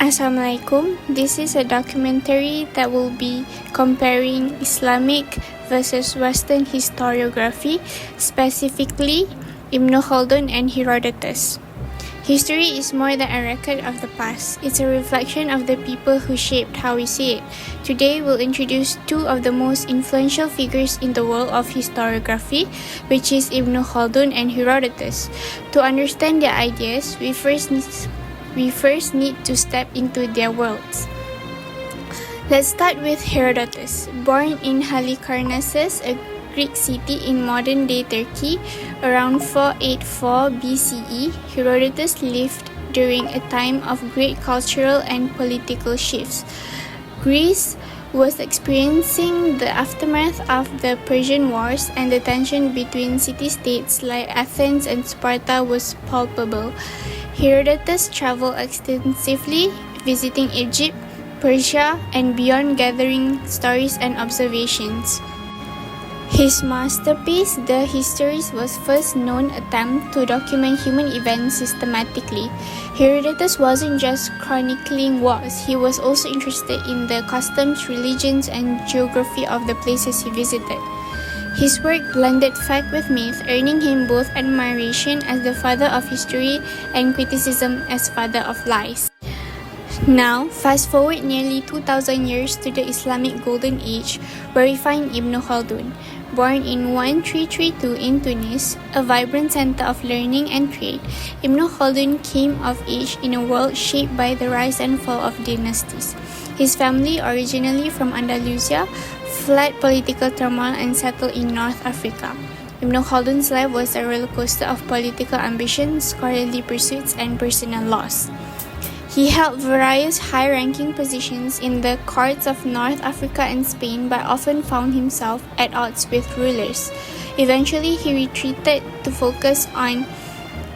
Assalamualaikum. This is a documentary that will be comparing Islamic versus Western historiography, specifically Ibn Khaldun and Herodotus. History is more than a record of the past. It's a reflection of the people who shaped how we see it. Today, we'll introduce two of the most influential figures in the world of historiography, which is Ibn Khaldun and Herodotus. To understand their ideas, we first need to step into their worlds. Let's start with Herodotus. Born in Halicarnassus, a Greek city in modern-day Turkey, around 484 BCE, Herodotus lived during a time of great cultural and political shifts. Greece was experiencing the aftermath of the Persian Wars, and the tension between city-states like Athens and Sparta was palpable. Herodotus traveled extensively, visiting Egypt, Persia, and beyond, gathering stories and observations. His masterpiece, The Histories, was first known attempt to document human events systematically. Herodotus wasn't just chronicling wars, he was also interested in the customs, religions, and geography of the places he visited. His work blended fact with myth, earning him both admiration as the father of history and criticism as father of lies. Now, fast forward nearly 2,000 years to the Islamic Golden Age, where we find Ibn Khaldun. Born in 1332 in Tunis, a vibrant center of learning and trade, Ibn Khaldun came of age in a world shaped by the rise and fall of dynasties. His family, originally from Andalusia, fled political turmoil and settled in North Africa. Ibn Khaldun's life was a rollercoaster of political ambitions, scholarly pursuits, and personal loss. He held various high-ranking positions in the courts of North Africa and Spain, but often found himself at odds with rulers. Eventually, he retreated to focus on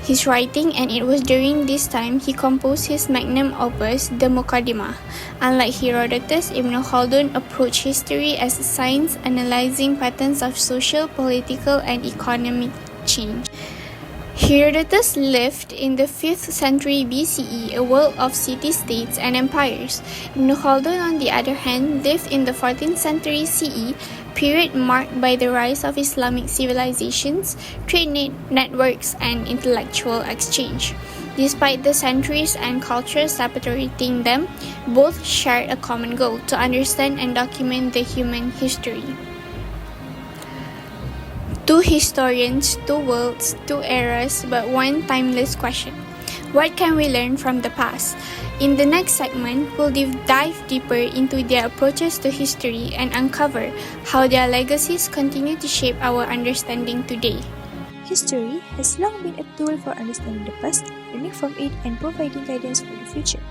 his writing, and it was during this time he composed his magnum opus, the Muqaddimah. Unlike Herodotus, Ibn Khaldun approached history as a science analyzing patterns of social, political, and economic change. Herodotus lived in the 5th century BCE, a world of city-states and empires. Ibn Khaldun, on the other hand, lived in the 14th century CE, period marked by the rise of Islamic civilizations, trade networks, and intellectual exchange. Despite the centuries and cultures separating them, both shared a common goal: to understand and document the human history. Two historians, two worlds, two eras, but one timeless question. What can we learn from the past? In the next segment, we'll dive deeper into their approaches to history and uncover how their legacies continue to shape our understanding today. History has long been a tool for understanding the past, learning from it, and providing guidance for the future.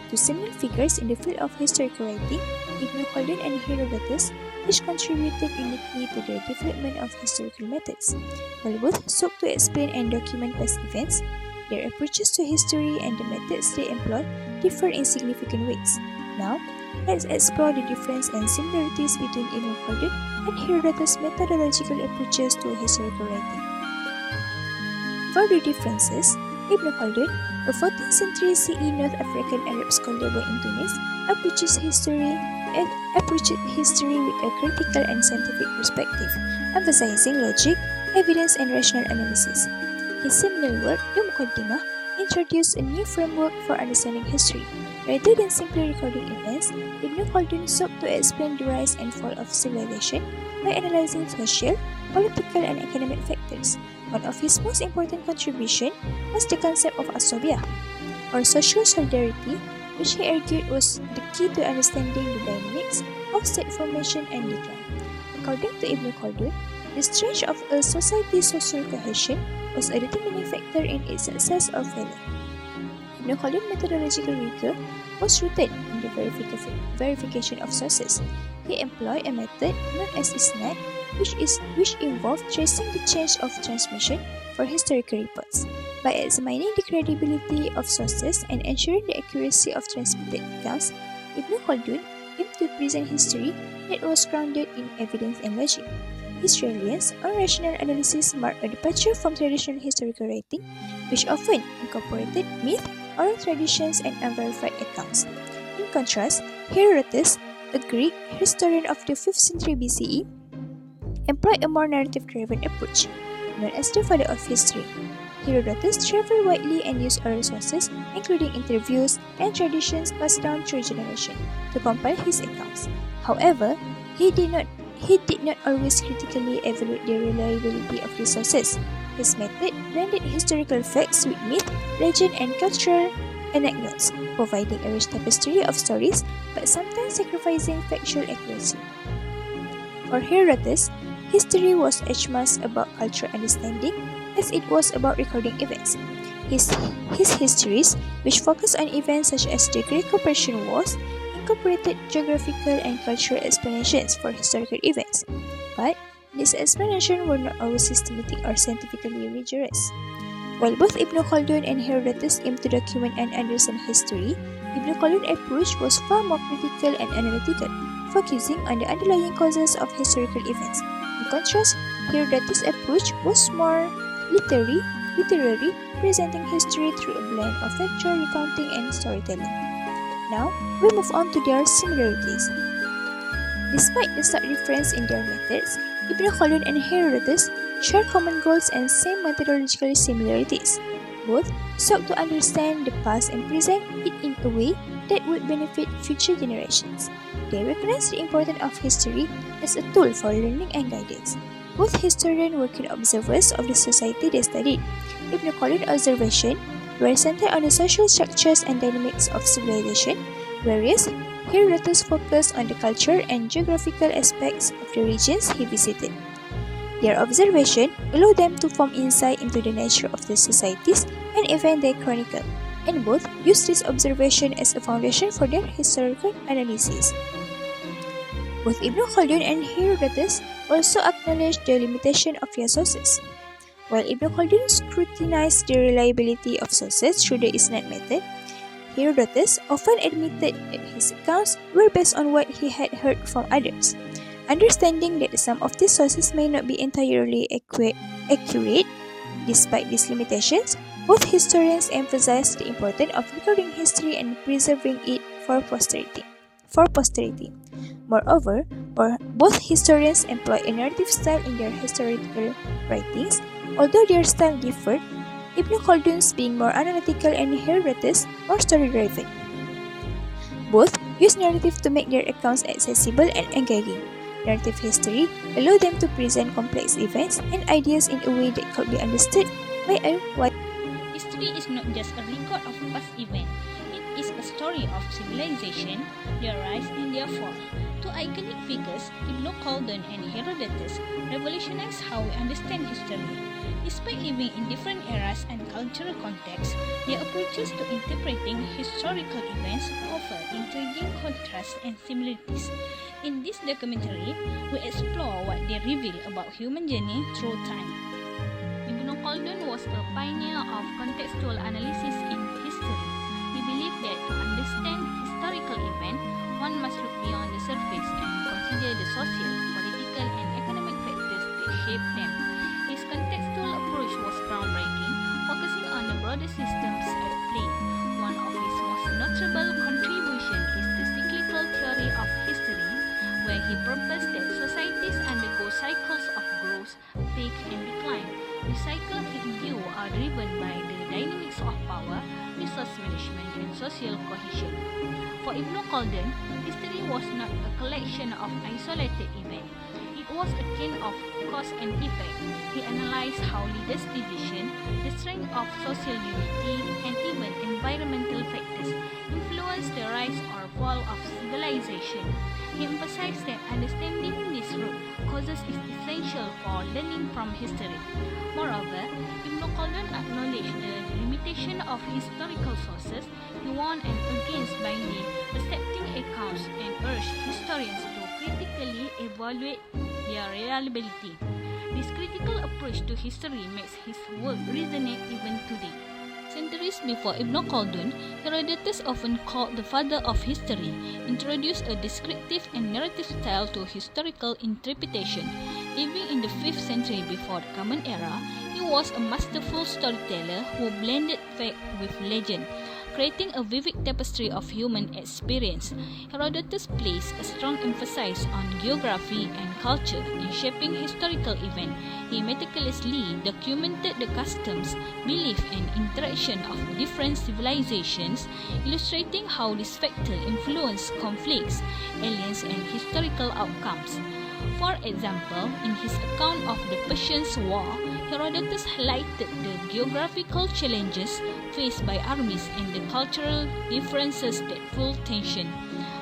Two seminal figures in the field of historical writing, Ibn Khaldun and Herodotus, each contributed uniquely to the development of historical methods. While both sought to explain and document past events, their approaches to history and the methods they employ differ in significant ways. Now, let's explore the differences and similarities between Ibn Khaldun and Herodotus' methodological approaches to historical writing. For the differences, Ibn Khaldun, a 14th century CE North African Arab scholar born in Tunis, approaches history with a critical and scientific perspective, emphasizing logic, evidence, and rational analysis. His seminal work, the Muqaddimah, introduced a new framework for understanding history. Rather than simply recording events, Ibn Khaldun sought to explain the rise and fall of civilization by analyzing social, political, and economic factors. One of his most important contributions was the concept of asobia, or social solidarity, which he argued was the key to understanding the dynamics of state formation and decline. According to Ibn Khaldun, the strength of a society's social cohesion was a determining factor in its success or failure. Ibn Khaldun's methodological rigor was rooted in the verification of sources. He employed a method known as isnad, which involved tracing the chains of transmission for historical reports. By examining the credibility of sources and ensuring the accuracy of transmitted accounts, Ibn Khaldun aimed to present history that was grounded in evidence and logic. His reliance on rational analysis marked a departure from traditional historical writing, which often incorporated myth, oral traditions, and unverified accounts. In contrast, Herodotus, a Greek historian of the 5th century BCE, employed a more narrative-driven approach, known as the father of history. Herodotus traveled widely and used oral sources, including interviews and traditions passed down through generations, to compile his accounts. However, he did not always critically evaluate the reliability of these sources. His method blended historical facts with myth, legend, and cultural anecdotes, providing a rich tapestry of stories but sometimes sacrificing factual accuracy. For Herodotus, history was as much about cultural understanding as it was about recording events. His histories, which focused on events such as the Greco-Persian Wars, incorporated geographical and cultural explanations for historical events. But these explanations were not always systematic or scientifically rigorous. While both Ibn Khaldun and Herodotus aimed to document and understand history, Ibn Khaldun's approach was far more critical and analytical, focusing on the underlying causes of historical events. In contrast, Herodotus' approach was more literary, presenting history through a blend of factual recounting and storytelling. Now, we move on to their similarities. Despite the stark difference in their methods, Ibn Khaldun and Herodotus share common goals and same methodological similarities. Both sought to understand the past and present it in a way that would benefit future generations. They recognize the importance of history as a tool for learning and guidance. Both historians were keen observers of the society they studied. Ibn Khaldun's observations were centered on the social structures and dynamics of civilization, whereas Herodotus focused on the culture and geographical aspects of the regions he visited. Their observation allowed them to form insight into the nature of the societies and events they chronicle, and both used this observation as a foundation for their historical analysis. Both Ibn Khaldun and Herodotus also acknowledged the limitation of their sources. While Ibn Khaldun scrutinized the reliability of sources through the Isnad method, Herodotus often admitted that his accounts were based on what he had heard from others. Understanding that some of these sources may not be entirely accurate, despite these limitations, both historians emphasize the importance of recording history and preserving it for posterity. Moreover, both historians employ a narrative style in their historical writings, although their style differed, Ibn Khaldun's being more analytical and Herodotus more story-driven. Both use narrative to make their accounts accessible and engaging. Narrative history allows them to present complex events and ideas in a way that could be understood by a wide. History is not just a record of past events. It is a story of civilization, their rise and their fall. Two iconic figures, Ibn Khaldun and Herodotus, revolutionized how we understand history. Despite living in different eras and cultural contexts, their approaches to interpreting historical events offer intriguing contrasts and similarities. In this documentary, we explore what they reveal about human journey through time. Ibn Khaldun was a pioneer of contextual analysis in history. He believed that to understand historical events, one must look beyond the surface and consider the social, political, and economic factors that shape them. His contextual approach was groundbreaking, focusing on the broader systems at play. One of his most notable contributions is the cyclical theory of history, where he proposed that societies undergo cycles of growth, peak, and decline. The cycles in view are driven by the dynamics of power, resource management, and social cohesion. For Ibn Khaldun, history was not a collection of isolated events. It was a chain of cause and effect. He analyzed how leaders' decisions, the strength of social unity, and even environmental factors influenced the rise or fall of civilization. He emphasized that understanding this root causes is essential for learning from history. Moreover, Ibn Khaldun acknowledged the limitation of historical sources. He warned against blindly accepting accounts and urged historians to critically evaluate their reliability. This critical approach to history makes his work resonate even today. Centuries before Ibn Khaldun, Herodotus, often called the father of history, introduced a descriptive and narrative style to historical interpretation. Living in the 5th century before the Common Era, he was a masterful storyteller who blended fact with legend, creating a vivid tapestry of human experience. Herodotus placed a strong emphasis on geography and culture in shaping historical events. He meticulously documented the customs, beliefs, and interaction of different civilizations, illustrating how these factors influence conflicts, aliens, and historical outcomes. For example, in his account of the Persian War, Herodotus highlighted the geographical challenges faced by armies and the cultural differences that fueled tension.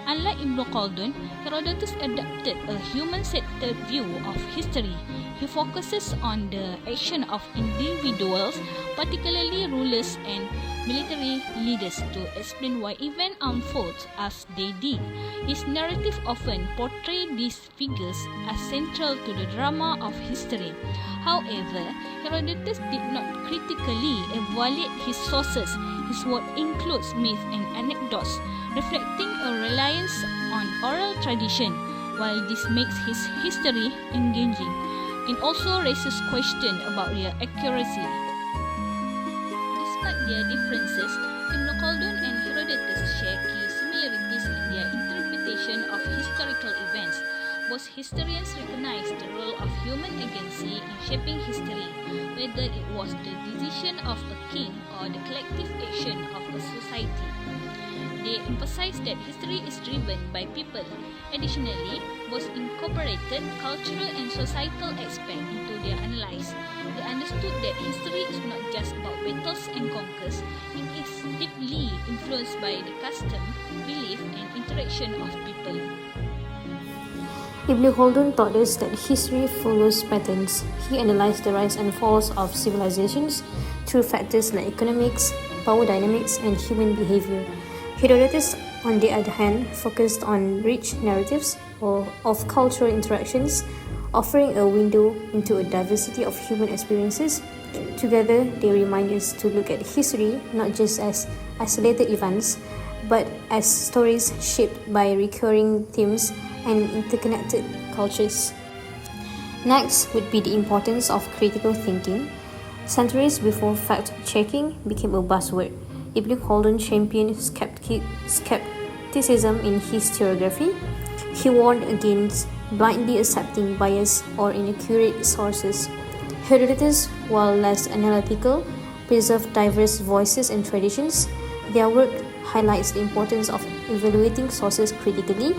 Unlike Ibn Khaldun, Herodotus adopted a human-centered view of history. He focuses on the action of individuals, particularly rulers and military leaders, to explain why events unfold as they did. His narrative often portrays these figures as central to the drama of history. However, Herodotus did not critically evaluate his sources. His work includes myths and anecdotes, reflecting a reliance on oral tradition. While this makes his history engaging, it also raises questions about their accuracy. Despite their differences, Ibn Khaldun and Herodotus share key similarities in their interpretation of historical events. Both historians recognize the role of human agency in shaping history, whether it was the decision of a king or the collective action of a society. They emphasize that history is driven by people. Additionally, both incorporated cultural and societal aspects into their analysis. They understood that history is not just about battles and conquers, it is deeply influenced by the custom, belief, and interaction of people. Ibn Khaldun taught us that history follows patterns. He analyzed the rise and falls of civilizations through factors like economics, power dynamics, and human behavior. Herodotus, on the other hand, focused on rich narratives of cultural interactions, offering a window into a diversity of human experiences. Together, they remind us to look at history not just as isolated events, but as stories shaped by recurring themes and interconnected cultures. Next would be the importance of critical thinking. Centuries before fact-checking became a buzzword, Ibn Khaldun championed skepticism in historiography. He warned against blindly accepting biased or inaccurate sources. Herodotus, while less analytical, preserved diverse voices and traditions. Their work highlights the importance of evaluating sources critically,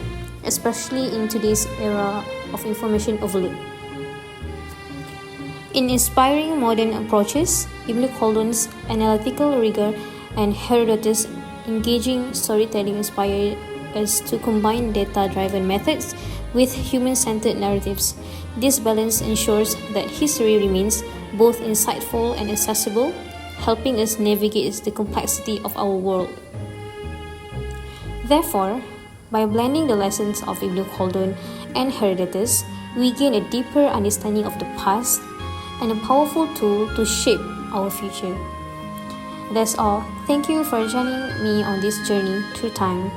especially in today's era of information overload. In inspiring modern approaches, Ibn Khaldun's analytical rigor and Herodotus' engaging storytelling inspire us to combine data-driven methods with human-centered narratives. This balance ensures that history remains both insightful and accessible, helping us navigate the complexity of our world. Therefore, by blending the lessons of Ibn Khaldun and Herodotus, we gain a deeper understanding of the past and a powerful tool to shape our future. That's all. Thank you for joining me on this journey through time.